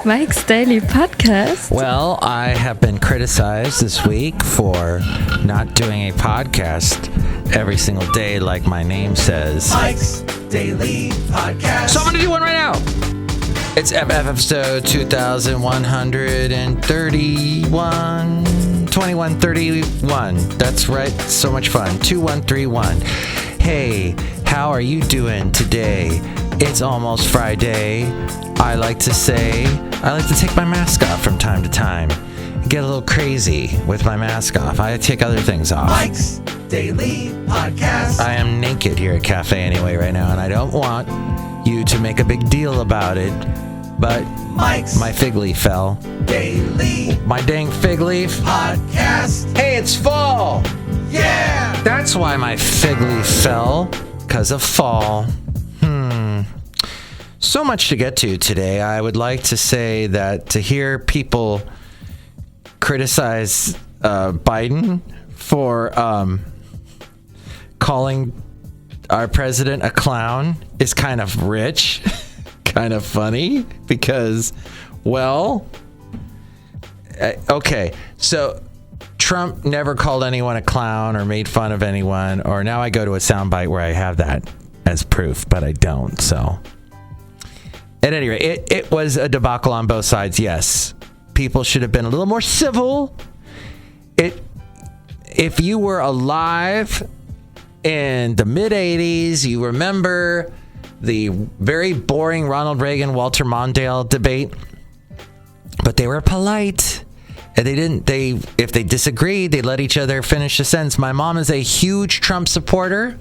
Mike's Daily Podcast. Well, I have been criticized this week for not doing a podcast every single day like my name says. Mike's Daily Podcast. So I'm going to do one right now. It's episode 2131. 2131. That's right. So much fun. 2131. Hey, how are you doing today? It's almost Friday. I like to take my mask off from time to time. Get a little crazy with my mask off. I take other things off. Mike's Daily Podcast. I am naked here at Cafe Anyway right now, and I don't want you to make a big deal about it. But Mike's my fig leaf fell. Daily My dang fig leaf. Podcast. Hey, it's fall. Yeah. That's why my fig leaf fell. Because of fall. So much to get to today. I would like to say that to hear people criticize Biden for calling our president a clown is kind of rich, kind of funny, because, well, okay, so Trump never called anyone a clown or made fun of anyone, or now I go to a soundbite where I have that as proof, but I don't, so... At any rate, it was a debacle on both sides, yes. People should have been a little more civil. If you were alive in the mid-'80s, you remember the very boring Ronald Reagan-Walter Mondale debate. But they were polite. And if they disagreed, they let each other finish the sentence. My mom is a huge Trump supporter.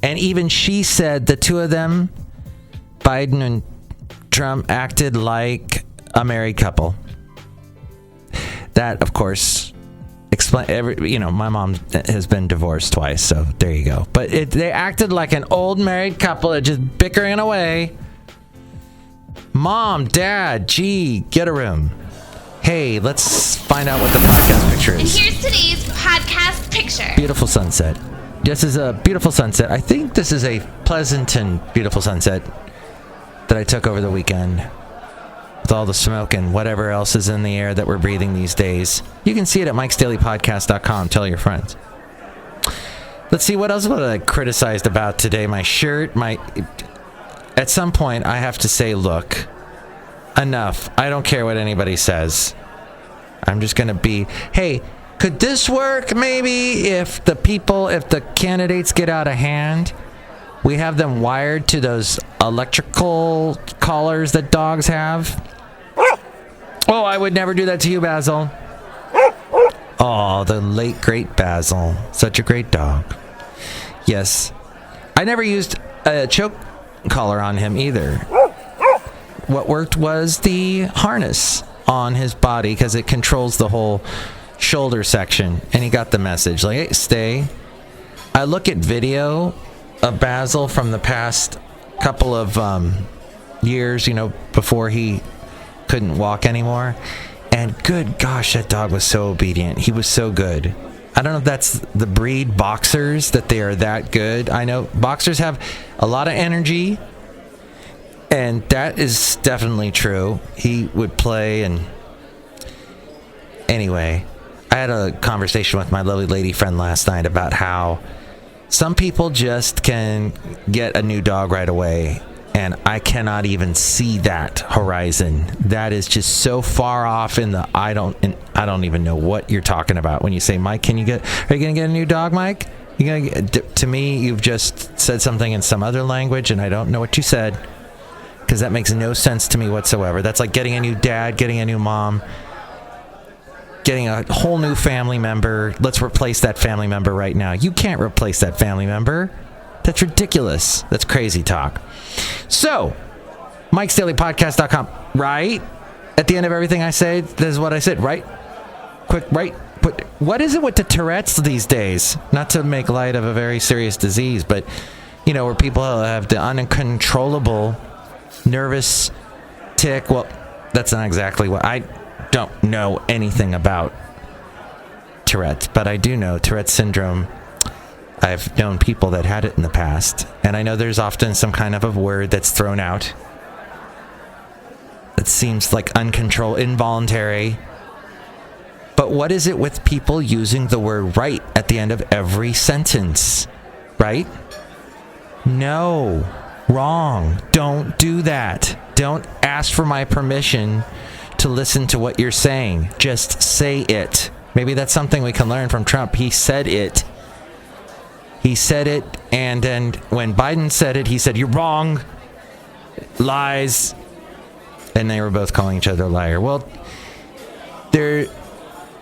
And even she said the two of them, Biden and Trump, acted like a married couple. That, of course, my mom has been divorced twice, so there you go. But they acted like an old married couple that just bickering away. Mom, Dad, gee, get a room. Hey, let's find out what the podcast picture is. And here's today's podcast picture. Beautiful sunset. This is a beautiful sunset. I think this is a Pleasanton beautiful sunset that I took over the weekend with all the smoke and whatever else is in the air that we're breathing these days. You can see it at mikesdailypodcast.com. Tell your friends. Let's see, what else was I criticized about today? My shirt, at some point I have to say, look, enough. I don't care what anybody says. I'm just going to be, hey, could this work maybe if the candidates get out of hand? We have them wired to those electrical collars that dogs have. Oh, I would never do that to you, Basil. Oh, the late, great Basil. Such a great dog. Yes. I never used a choke collar on him either. What worked was the harness on his body because it controls the whole shoulder section. And he got the message. Like, hey, stay. I look at video of Basil from the past couple of years, before he couldn't walk anymore. And good gosh, that dog was so obedient. He was so good. I don't know if that's the breed boxers, that they are that good. I know boxers have a lot of energy, and that is definitely true. He would play, and anyway, I had a conversation with my lovely lady friend last night about how some people just can get a new dog right away, and I cannot even see that horizon. That is just so far off in the I don't even know what you're talking about when you say, Mike, are you going to get a new dog, Mike? To me, you've just said something in some other language, and I don't know what you said, because that makes no sense to me whatsoever. That's like getting a new dad, getting a new mom, getting a whole new family member. Let's replace that family member right now. You can't replace that family member. That's ridiculous. That's crazy talk. So, mikesdailypodcast.com, right? At the end of everything I say, this is what I said, right? Quick, right? What is it with the Tourette's these days? Not to make light of a very serious disease, but, where people have the uncontrollable nervous tic. Well, that's not exactly what I don't know anything about Tourette's, but I do know Tourette's syndrome. I've known people that had it in the past, and I know there's often some kind of a word that's thrown out It seems like uncontrolled, involuntary. But what is it with people using the word right at the end of every sentence? Right? No. Wrong. Don't do that. Don't ask for my permission to listen to what you're saying. Just say it. Maybe that's something we can learn from Trump. He said it. He said it, and then when Biden said it, he said, "You're wrong. Lies." And they were both calling each other a liar. Well, there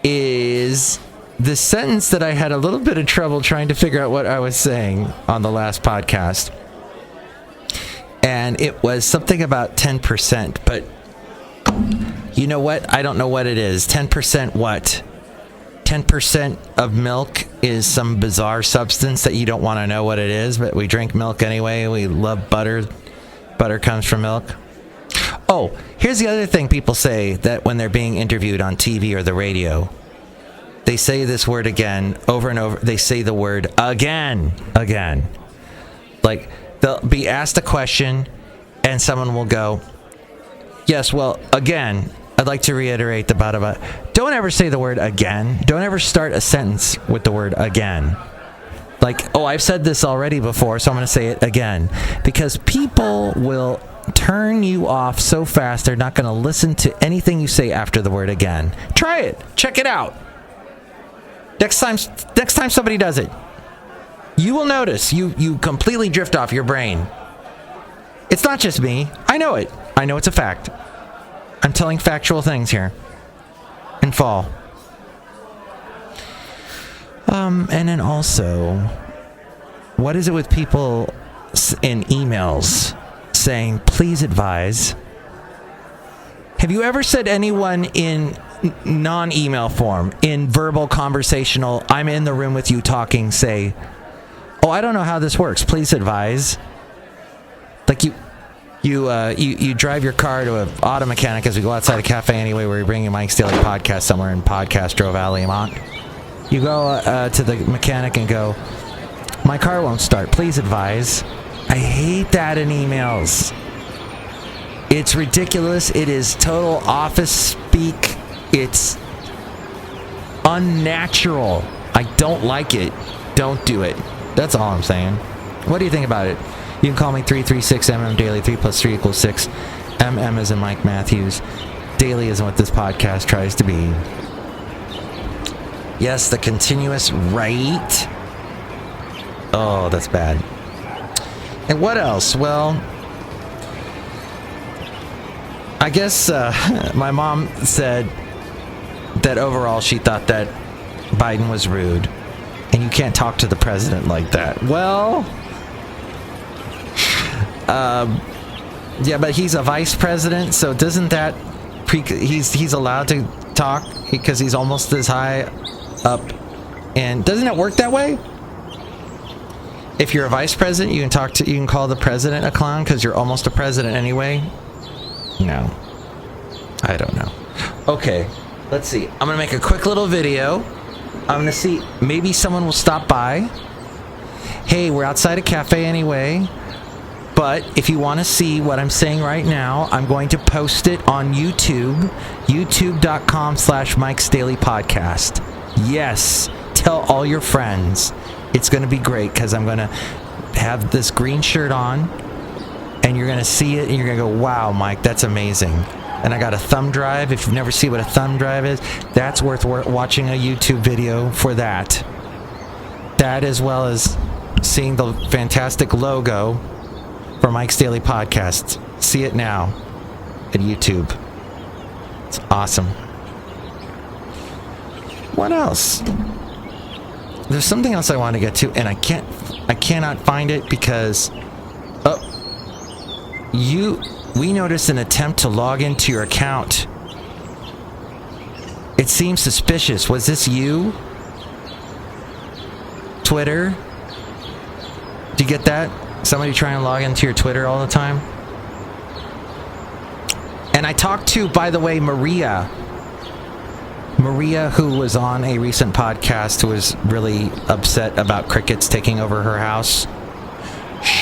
is this sentence that I had a little bit of trouble trying to figure out what I was saying on the last podcast. And it was something about 10%, but you know what? I don't know what it is. 10% what? 10% of milk is some bizarre substance that you don't want to know what it is, but we drink milk anyway. We love butter. Butter comes from milk. Oh, here's the other thing people say that when they're being interviewed on TV or the radio. They say this word again, over and over. They say the word again. Like, they'll be asked a question, and someone will go, "Yes, well, again, I'd like to reiterate the blah. Don't ever say the word again. Don't ever start a sentence with the word again. Like, oh, I've said this already before, so I'm going to say it again. Because people will turn you off so fast, they're not going to listen to anything you say after the word again. Try it. Check it out. Next time somebody does it, you will notice you completely drift off your brain. It's not just me. I know it. I know it's a fact. I'm telling factual things here. In fall. And then also, what is it with people in emails saying, "Please advise"? Have you ever said anyone in non-email form, in verbal conversational, I'm in the room with you talking, say, "Oh, I don't know how this works. Please advise"? Like you drive your car to an auto mechanic as we go outside a cafe anyway, where you're bringing Mike's Daily Podcast somewhere in Podcastro Valley, Vermont. You go to the mechanic and go, "My car won't start. Please advise." I hate that in emails. It's ridiculous. It is total office speak. It's unnatural. I don't like it. Don't do it. That's all I'm saying. What do you think about it? You can call me 336MM Daily. 3 plus 3 equals 6. MM is in Mike Matthews. Daily isn't what this podcast tries to be. Yes, the continuous right. Oh, that's bad. And what else? Well, I guess my mom said that overall she thought that Biden was rude. And you can't talk to the president like that. Well, yeah, but he's a vice president, so doesn't that he's allowed to talk because he's almost as high up, and doesn't it work that way? If you're a vice president, you can call the president a clown because you're almost a president anyway. No, I don't know. Okay, let's see. I'm gonna make a quick little video. I'm gonna see, maybe someone will stop by. Hey, we're outside a cafe anyway. But if you want to see what I'm saying right now, I'm going to post it on YouTube, youtube.com/Mike's Daily Podcast. Yes, tell all your friends. It's going to be great because I'm going to have this green shirt on, and you're going to see it, and you're going to go, "Wow, Mike, that's amazing." And I got a thumb drive. If you've never seen what a thumb drive is, that's worth watching a YouTube video for that. That, as well as seeing the fantastic logo for Mike's Daily Podcast. See it now at YouTube. It's awesome. What else? There's something else I want to get to, and I cannot find it because we noticed an attempt to log into your account. It seems suspicious. Was this you? Twitter? Did you get that? Somebody trying to log into your Twitter all the time? And I talked to, by the way, Maria, who was on a recent podcast, who was really upset about crickets taking over her house.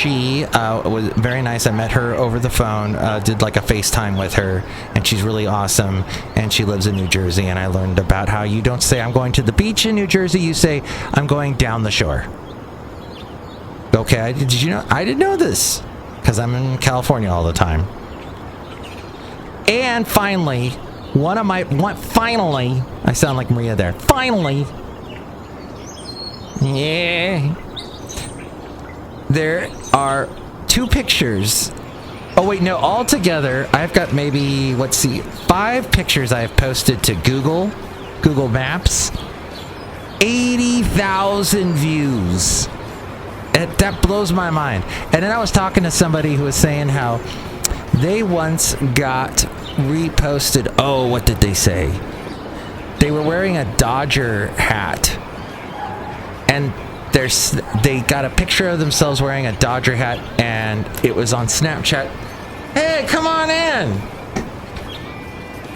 she was very nice. I met her over the phone, did like a FaceTime with her, and she's really awesome, and she lives in New Jersey, and I learned about how you don't say I'm going to the beach in New Jersey, you say I'm going down the shore. Okay, did you know? I didn't know this, because I'm in California all the time. And finally, finally, I sound like Maria there. Finally, yeah, there are 2 pictures. Oh wait, no, altogether, I've got maybe, 5 pictures I have posted to Google Maps. 80,000 views. That blows my mind. And then I was talking to somebody who was saying how they once got reposted. Oh, what did they say? They were wearing a Dodger hat. And they got a picture of themselves wearing a Dodger hat, and it was on Snapchat. Hey, come on in!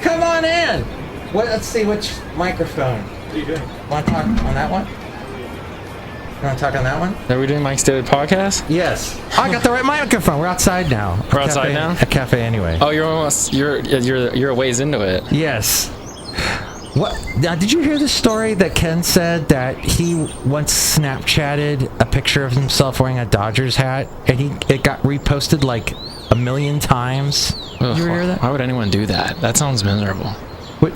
Come on in! Let's see which microphone. What are you doing? Want to talk on that one? You want to talk on that one? Are we doing Mike's Daily Podcast? Yes. Oh, I got the right microphone. We're outside now. We're outside now? A cafe anyway. Oh, you're a ways into it. Yes. What? Now, did you hear the story that Ken said that he once Snapchatted a picture of himself wearing a Dodgers hat, and it got reposted like 1 million times? Ugh, you ever hear that? Why would anyone do that? That sounds miserable. What?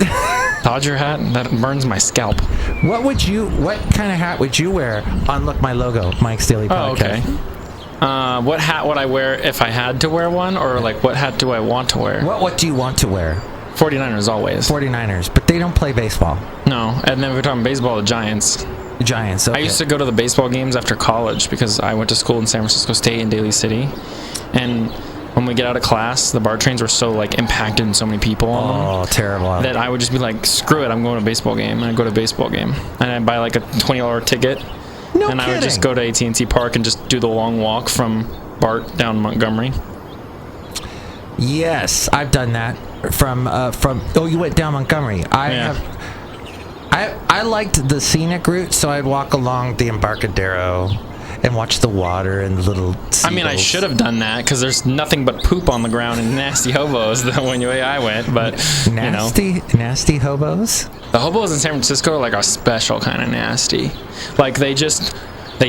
Dodger hat? That burns my scalp. What kind of hat would you wear on Look My Logo, Mike's Daily Podcast? Oh, okay. What hat would I wear if I had to wear one, or like what hat do I want to wear? What do you want to wear? 49ers always. 49ers, but they don't play baseball. No, and then if we're talking baseball, the Giants. The Giants, okay. I used to go to the baseball games after college because I went to school in San Francisco State in Daly City, and when we get out of class, the BART trains were so like impacted and so many people on them. Oh, terrible. That I would just be like, screw it, I'm going to a baseball game. And I'd go to a baseball game. And I'd buy like a $20 ticket. No and kidding. I would just go to AT&T Park and just do the long walk from BART down Montgomery. Yes, I've done that. Oh, you went down Montgomery. I liked the scenic route, so I'd walk along the Embarcadero and watch the water and the little seagulls. I mean, I should have done that because there's nothing but poop on the ground and nasty hobos the way I went. But nasty hobos. The hobos in San Francisco are like a special kind of nasty. Like they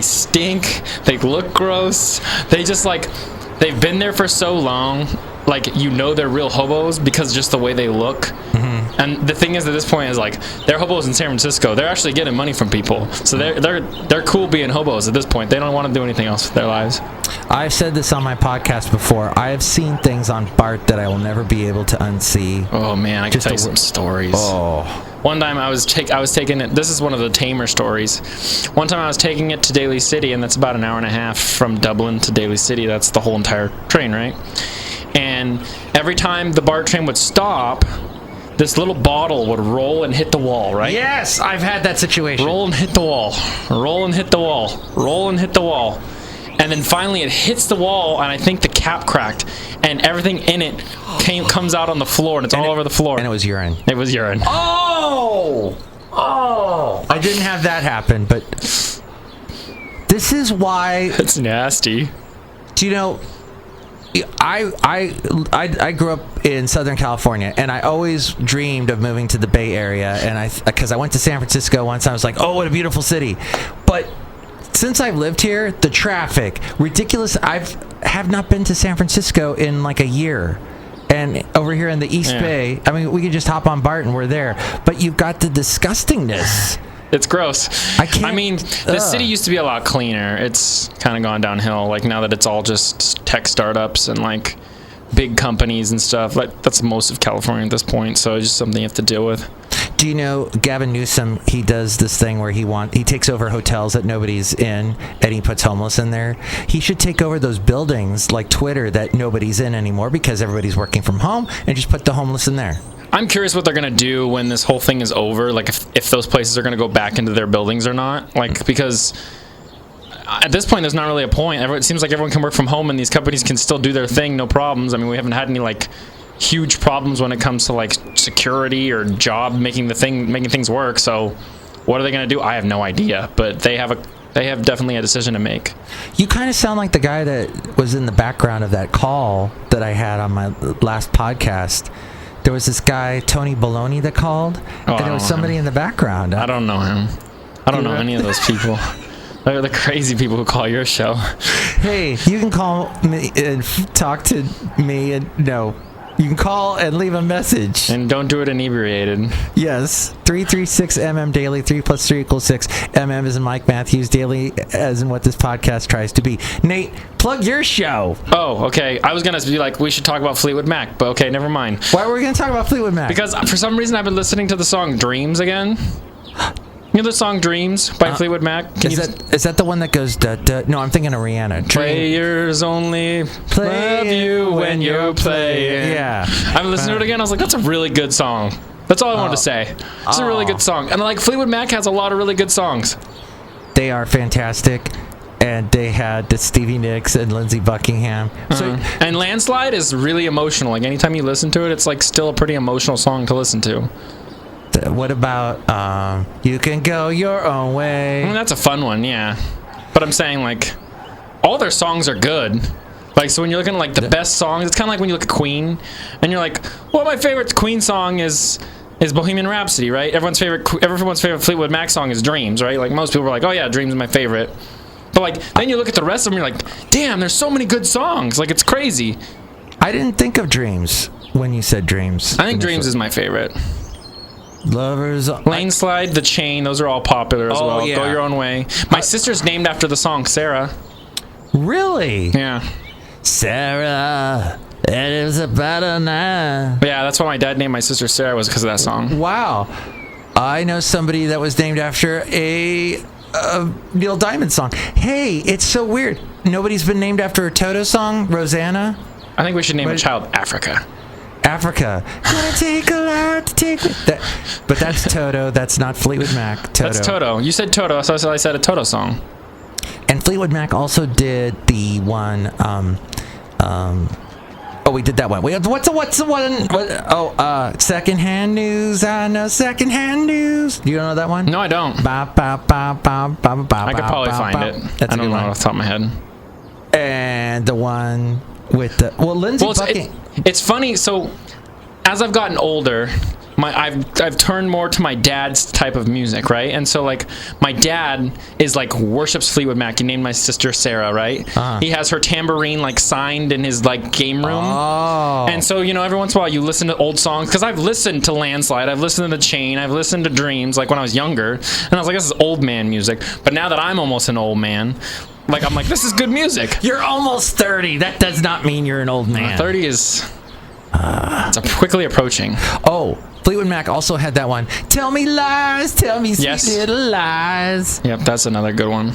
stink. They look gross. They've been there for so long. Like, you know they're real hobos because just the way they look. Mm-hmm. And the thing is, at this point, is like they're hobos in San Francisco. They're actually getting money from people, so they're cool being hobos at this point. They don't want to do anything else with their lives. I've said this on my podcast before. I have seen things on BART that I will never be able to unsee. Oh man, I can tell you some stories. Oh. One time I was taking it. This is one of the tamer stories. One time I was taking it to Daly City, and that's about an hour and a half from Dublin to Daly City. That's the whole entire train, right? And every time the BART train would stop, this little bottle would roll and hit the wall, right? Yes, I've had that situation. Roll and hit the wall. Roll and hit the wall. Roll and hit the wall. And then finally it hits the wall, and I think the cap cracked, and everything in it comes out on the floor, and it's all over the floor. And it was urine. It was urine. Oh! I didn't have that happen, but this is why... It's nasty. Do you know... I grew up in Southern California, and I always dreamed of moving to the Bay Area, and because I went to San Francisco once, I was like, oh, what a beautiful city. But since I've lived here, the traffic, ridiculous. I have not been to San Francisco in like a year. And over here in the East Bay, I mean, we could just hop on BART and we're there. But you've got the disgustingness. It's gross. I mean, the city used to be a lot cleaner. It's kind of gone downhill. Like now that it's all just tech startups and like big companies and stuff. Like that's most of California at this point. So it's just something you have to deal with. Do you know Gavin Newsom? He does this thing where he takes over hotels that nobody's in, and he puts homeless in there. He should take over those buildings like Twitter that nobody's in anymore because everybody's working from home, and just put the homeless in there. I'm curious what they're going to do when this whole thing is over, like if those places are going to go back into their buildings or not. Like, because at this point, there's not really a point. It seems like everyone can work from home and these companies can still do their thing, no problems. I mean, we haven't had any, like, huge problems when it comes to, like, security or job making things work. So what are they going to do? I have no idea. But they have They have definitely a decision to make. You kind of sound like the guy that was in the background of that call that I had on my last podcast. There was this guy, Tony Baloney, that called, and there was somebody in the background. I don't know him. I don't know any of those people. They're the crazy people who call your show. Hey, you can call me and talk to me, and you can call and leave a message. And don't do it inebriated. Yes, 336 daily. 3 + 3 = 6. Is in Mike Matthews, daily as in what this podcast tries to be. Nate, plug your show. Oh, okay. I was gonna be like, we should talk about Fleetwood Mac, but okay, never mind. Why were we gonna talk about Fleetwood Mac? Because for some reason I've been listening to the song Dreams again. You know the song Dreams by Fleetwood Mac? Is that the one that goes da da? No, I'm thinking of Rihanna. Players only love you when you're playing. Yeah. I'm listening to it again. I was like, that's a really good song. That's all I wanted to say. It's a really good song. And like Fleetwood Mac has a lot of really good songs. They are fantastic. And they had the Stevie Nicks and Lindsey Buckingham. And Landslide is really emotional. Like anytime you listen to it, it's like still a pretty emotional song to listen to. What about You Can Go Your Own Way? I mean, that's a fun one, yeah. But I'm saying, like, all their songs are good. Like, so when you're looking at, like, the best songs, it's kind of like when you look at Queen, and you're like, well, my favorite Queen song is Bohemian Rhapsody, right? Everyone's favorite Fleetwood Mac song is Dreams, right? Like, most people are like, oh, yeah, Dreams is my favorite. But, like, then you look at the rest of them, and you're like, damn, there's so many good songs. Like, it's crazy. I didn't think of Dreams when you said Dreams. I think Dreams is my favorite. Lovers. Landslide, The Chain, those are all popular as well. Yeah. Go Your Own Way. My sister's named after the song Sarah. Really? Yeah. Sarah, it is about a night. Yeah, that's why my dad named my sister Sarah, was because of that song. Wow. I know somebody that was named after a Neil Diamond song. Hey, it's so weird. Nobody's been named after a Toto song? Rosanna? I think we should name a child Africa. Africa. Gonna take a lot to take but that's Toto. That's not Fleetwood Mac. Toto. That's Toto. You said Toto, so I said a Toto song. And Fleetwood Mac also did the one. We did that one. What's the one? Secondhand News. I know Secondhand News. Do you know that one? No, I don't. I could probably find it. That's I don't know off the top of my head. And the one with the Lindsey Buckingham. It's funny. So, as I've gotten older, I've turned more to my dad's type of music, right? And so, like, my dad is like worships Fleetwood Mac. He named my sister Sarah, right? He has her tambourine like signed in his like game room. Oh. And so, you know, every once in a while you listen to old songs, because I've listened to Landslide, I've listened to The Chain, I've listened to Dreams, like when I was younger, and I was like, this is old man music. But now that I'm almost an old man, like, I'm like, this is good music. You're almost 30. That does not mean you're an old man. 30 is it's quickly approaching. Oh, Fleetwood Mac also had that one. Tell me lies, tell me sweet little lies. Yep, that's another good one.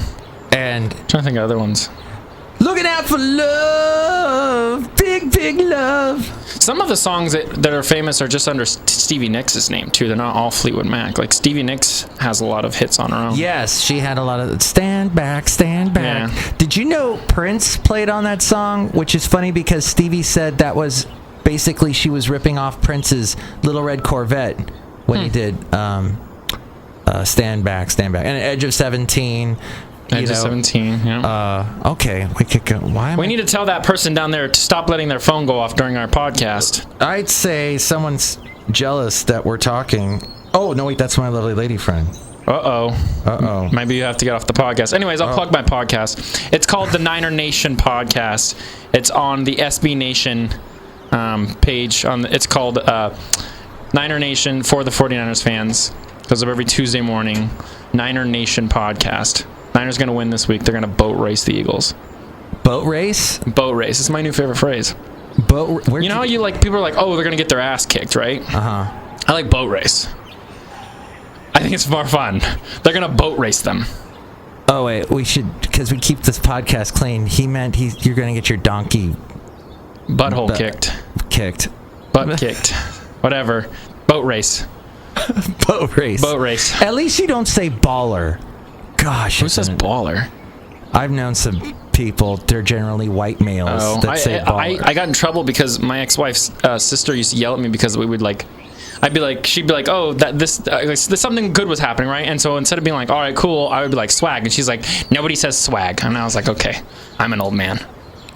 And I'm trying to think of other ones. Looking out for love, big, big love. Some of the songs that are famous are just under Stevie Nicks' name, too. They're not all Fleetwood Mac. Like, Stevie Nicks has a lot of hits on her own. Yes, she had a lot of Stand Back, Stand Back. Yeah. Did you know Prince played on that song? Which is funny because Stevie said that was basically she was ripping off Prince's Little Red Corvette when he did Stand Back, Stand Back. And Edge of 17. Edge of 17, yeah. Okay, we could go. We need to tell that person down there to stop letting their phone go off during our podcast. I'd say someone's jealous that we're talking. Oh, no, wait, that's my lovely lady friend. Uh-oh. Maybe you have to get off the podcast. Anyways, I'll plug my podcast. It's called the Niner Nation Podcast. It's on the SB Nation page. It's called Niner Nation for the 49ers fans. Goes up every Tuesday morning. Niner Nation Podcast. Niners going to win this week. They're going to boat race the Eagles. Boat race? Boat race. It's my new favorite phrase. You know how you like, people are like, oh, they're going to get their ass kicked, right? Uh-huh. I like boat race. I think it's more fun. They're going to boat race them. Oh, wait, we should, because we keep this podcast clean. He meant you're going to get your donkey butthole kicked. Butt kicked. Whatever. Boat race. Boat race. Boat race. At least you don't say baller. Gosh. Who says baller? I've known some people, they're generally white males that say baller. I got in trouble because my ex-wife's sister used to yell at me because we would, like, I'd be like, she'd be like, oh, this something good was happening, right? And so instead of being like, all right, cool, I would be like, swag. And she's like, nobody says swag. And I was like, okay, I'm an old man.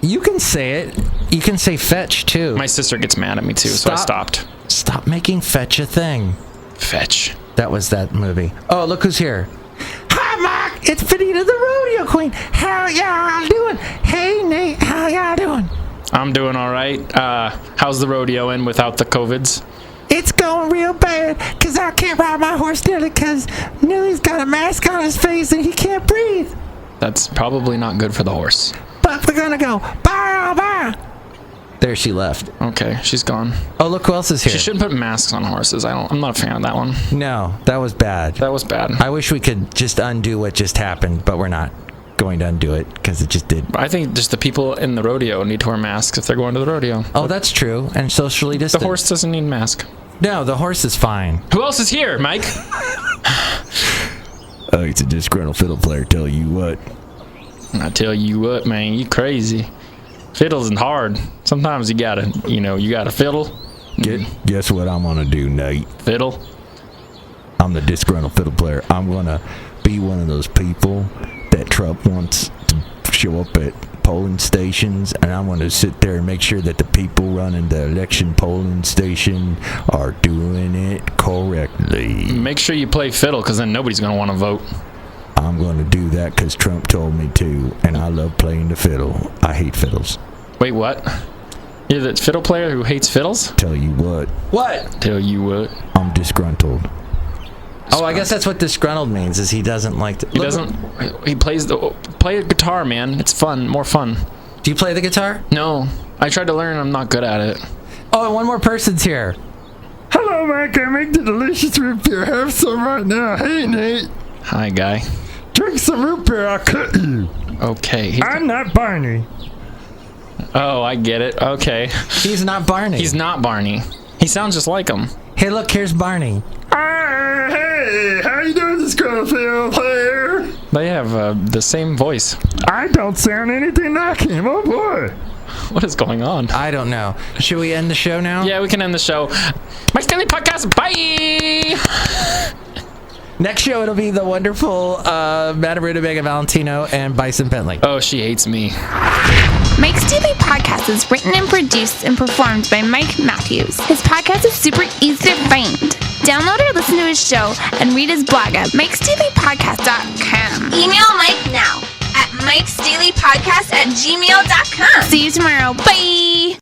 You can say it. You can say fetch, too. My sister gets mad at me, too, so I stopped. Stop making fetch a thing. Fetch. That was that movie. Oh, look who's here. Hi, Mark. It's Benita, the rodeo queen. How y'all doing? Hey, Nate. How y'all doing? I'm doing all right. How's the rodeo in without the COVIDs? It's going real bad because I can't ride my horse nearly because Newly's got a mask on his face and he can't breathe. That's probably not good for the horse. But we're going to go. Bye, bye. There she left. Okay, she's gone. Oh, look who else is here. She shouldn't put masks on horses. I'm not a fan of that one. No, that was bad. That was bad. I wish we could just undo what just happened, but we're not going to undo it because it just did. I think just the people in the rodeo need to wear masks if they're going to the rodeo. Oh, that's true. And socially distant. The horse doesn't need a mask. No, the horse is fine. Who else is here, Mike? It's a disgruntled fiddle player, tell you what. I tell you what, man, you crazy. Fiddle's hard. Sometimes you gotta fiddle. Guess what I'm gonna do, Nate? Fiddle. I'm the disgruntled fiddle player. I'm gonna be one of those people that Trump wants to show up at polling stations, and I'm gonna sit there and make sure that the people running the election polling station are doing it correctly. Make sure you play fiddle, because then nobody's gonna want to vote. I'm gonna do that because Trump told me to, and I love playing the fiddle. I hate fiddles. Wait, what? You're the fiddle player who hates fiddles? Tell you what. What? Tell you what. I'm disgruntled. Oh, I guess that's what disgruntled means, is he doesn't like to... He play a guitar, man. It's fun, more fun. Do you play the guitar? No. I tried to learn, I'm not good at it. Oh, and one more person's here. Hello, Mike. I make the delicious root beer. Have some right now. Hey, Nate. Hi, guy. Drink some root beer, I'll cut you. Okay. I'm not Barney. Oh, I get it. Okay. He's not Barney. He's not Barney. He sounds just like him. Hey, look, here's Barney. Hey, how you doing, this fiddle player? They have the same voice. I don't sound anything like him, oh boy. What is going on? I don't know. Should we end the show now? Yeah, we can end the show. Mike's Daily Podcast, bye! Next show, it'll be the wonderful Madame Rootabega, Valentino, and Bison Bentley. Oh, she hates me. Mike's Daily Podcast is written and produced and performed by Mike Matthews. His podcast is super easy to find. Download or listen to his show and read his blog at mikesdailypodcast.com. Email Mike now at mikesdailypodcast@gmail.com. See you tomorrow. Bye!